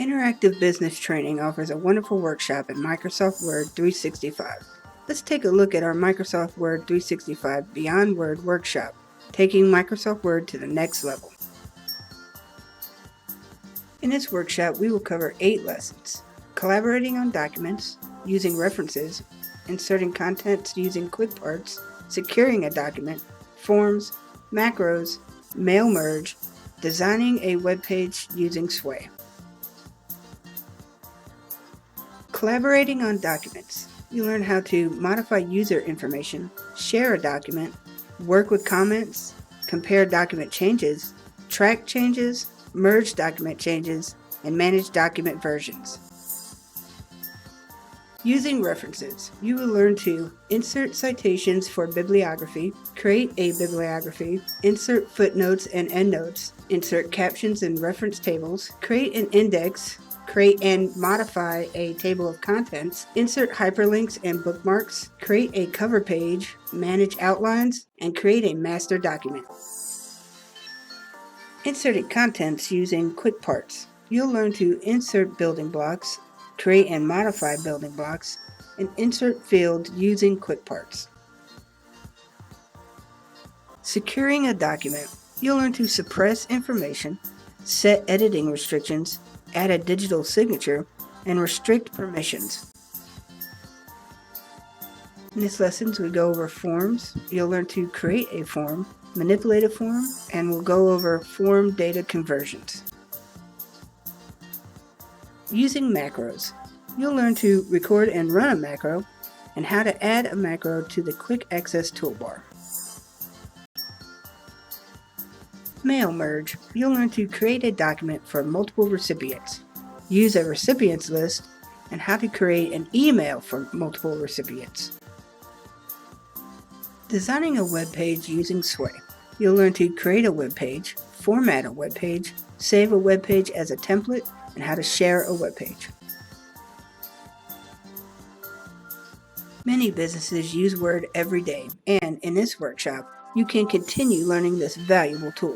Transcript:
Interactive Business Training offers a wonderful workshop in Microsoft Word 365. Let's take a look at our Microsoft Word 365 Beyond Word workshop, taking Microsoft Word to the next level. In this workshop, we will cover 8 lessons: collaborating on documents, using references, inserting contents using quick parts, securing a document, forms, macros, mail merge, designing a web page using Sway. Collaborating on documents. You learn how to modify user information, share a document, work with comments, compare document changes, track changes, merge document changes, and manage document versions. Using references. You will learn to insert citations for bibliography, create a bibliography, insert footnotes and endnotes, insert captions and reference tables, create an index, create and modify a table of contents, insert hyperlinks and bookmarks, create a cover page, manage outlines, and create a master document. Inserting contents using quick parts. You'll learn to insert building blocks, create and modify building blocks, and insert fields using quick parts. Securing a document. You'll learn to suppress information, set editing restrictions, add a digital signature, and restrict permissions. In this lesson, we go over forms. You'll learn to create a form, manipulate a form, and we'll go over form data conversions. Using macros. You'll learn to record and run a macro, and how to add a macro to the quick access toolbar. Mail merge. You'll learn to create a document for multiple recipients, use a recipients list, and how to create an email for multiple recipients. Designing a web page using Sway. You'll learn to create a web page, format a web page, save a web page as a template, and how to share a web page. Many businesses use Word every day, and in this workshop, you can continue learning this valuable tool.